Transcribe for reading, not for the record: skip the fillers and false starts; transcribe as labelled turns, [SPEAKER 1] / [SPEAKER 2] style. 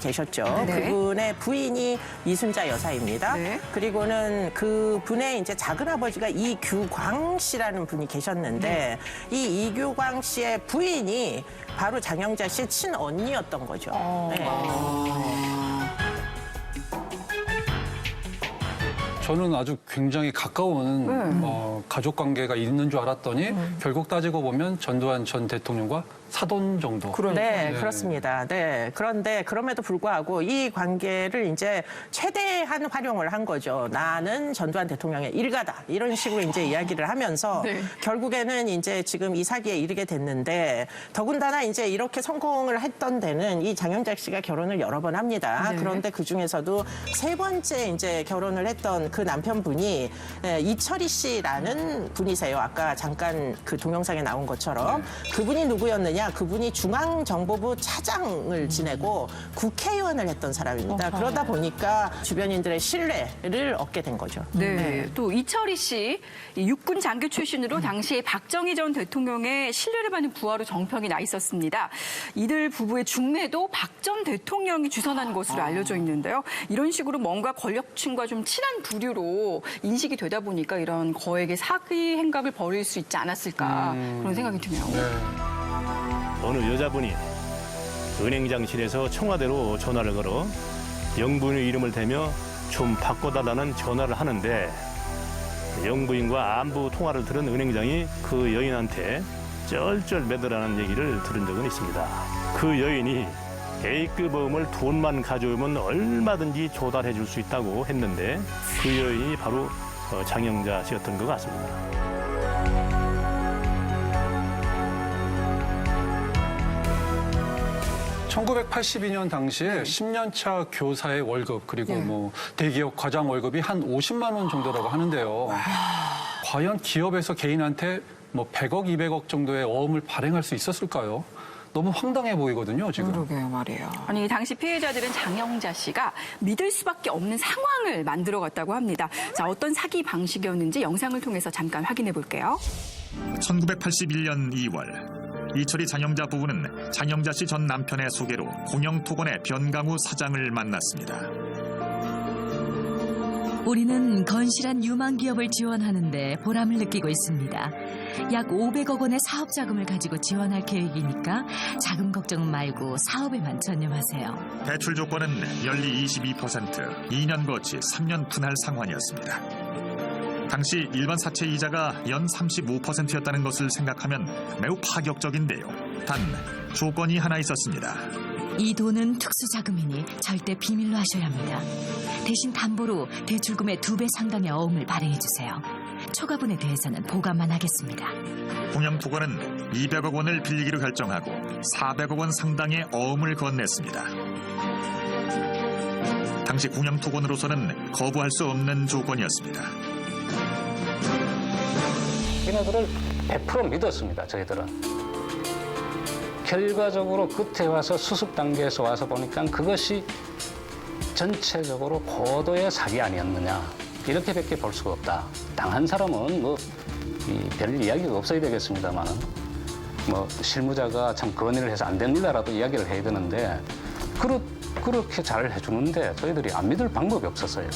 [SPEAKER 1] 계셨죠.
[SPEAKER 2] 네.
[SPEAKER 1] 그분의 부인이 이순자 여사입니다.
[SPEAKER 2] 네.
[SPEAKER 1] 그리고는 그분의 이제 작은아버지가 이규광 씨라는 분이 계셨는데 이 이규광 씨의 부인이 바로 장영자 씨의 친언니였던 거죠. 네.
[SPEAKER 3] 저는 아주 굉장히 가까운 가족 관계가 있는 줄 알았더니 결국 따지고 보면 전두환 전 대통령과 사돈 정도.
[SPEAKER 1] 네,
[SPEAKER 3] 네.
[SPEAKER 1] 그렇습니다. 네. 그런데 그럼에도 불구하고 이 관계를 이제 최대한 활용을 한 거죠. 나는 전두환 대통령의 일가다. 이런 식으로 이제 이야기를 하면서
[SPEAKER 2] 네.
[SPEAKER 1] 결국에는 이제 지금 이 사기에 이르게 됐는데 더군다나 이제 이렇게 성공을 했던 데는 이 장영자 씨가 결혼을 여러 번 합니다.
[SPEAKER 2] 네.
[SPEAKER 1] 그런데 그 중에서도 세 번째 이제 결혼을 했던 그 남편분이 이철희 씨라는 분이세요. 아까 잠깐 그 동영상에 나온 것처럼 그분이 누구였느냐? 그분이 중앙정보부 차장을 지내고 국회의원을 했던 사람입니다. 그러다 보니까 주변인들의 신뢰를 얻게 된 거죠.
[SPEAKER 2] 네. 또 이철희 씨, 이 육군 장교 출신으로 당시에 박정희 전 대통령의 신뢰를 받는 부하로 정평이 나 있었습니다. 이들 부부의 중매도 박 전 대통령이 주선한 것으로 알려져 있는데요. 이런 식으로 뭔가 권력층과 좀 친한 부류로 인식이 되다 보니까 이런 거액의 사기 행각을 벌일 수 있지 않았을까 그런 생각이 드네요.
[SPEAKER 4] 어느 여자분이 은행장실에서 청와대로 전화를 걸어 영부인의 이름을 대며 좀 바꿔달라는 전화를 하는데 영부인과 안부 통화를 들은 은행장이 그 여인한테 쩔쩔매더라는 얘기를 들은 적은 있습니다. 그 여인이 A급 어음을 돈만 가져오면 얼마든지 조달해 줄 수 있다고 했는데 그 여인이 바로 장영자 씨였던 것 같습니다.
[SPEAKER 3] (1982년) 당시에 10년차 교사의 월급 그리고 뭐 대기업 과장 월급이 한 50만 원 정도라고 하는데요. 과연 기업에서 개인한테 뭐 100억, 200억 정도의 어음을 발행할 수 있었을까요? 너무 황당해 보이거든요, 지금.
[SPEAKER 2] 그러게요, 말이에요. 아니, 당시 피해자들은 장영자 씨가 믿을 수밖에 없는 상황을 만들어갔다고 합니다. 자, 어떤 사기 방식이었는지 영상을 통해서 잠깐 확인해 볼게요.
[SPEAKER 5] 1981년 2월 이철희 장영자 부부는 장영자 씨 전 남편의 소개로 공영토건의 변강우 사장을 만났습니다.
[SPEAKER 6] 우리는 건실한 유망 기업을 지원하는데 보람을 느끼고 있습니다. 약 500억 원의 사업 자금을 가지고 지원할 계획이니까 자금 걱정 말고 사업에만 전념하세요.
[SPEAKER 5] 대출 조건은 연리 22%, 2년 거치 3년 분할 상환이었습니다. 당시 일반 사채 이자가 연 35%였다는 것을 생각하면 매우 파격적인데요. 단 조건이 하나 있었습니다.
[SPEAKER 6] 이 돈은 특수 자금이니 절대 비밀로 하셔야 합니다. 대신 담보로 대출금의 2배 상당의 어음을 발행해 주세요. 초과분에 대해서는 보관만 하겠습니다.
[SPEAKER 5] 공영토건은 200억 원을 빌리기로 결정하고 400억 원 상당의 어음을 건넸습니다. 당시 공영토건으로서는 거부할 수 없는 조건이었습니다.
[SPEAKER 7] 얘네들을 100% 믿었습니다, 저희들은. 결과적으로 끝에 와서 수습 단계에서 와서 보니까 그것이 전체적으로 고도의 사기 아니었느냐. 이렇게밖에 볼 수가 없다. 당한 사람은 별 이야기가 없어야 되겠습니다만 실무자가 참 그런 일을 해서 안 됩니다라도 이야기를 해야 되는데 그렇게 잘 해주는데 저희들이 안 믿을 방법이 없었어요.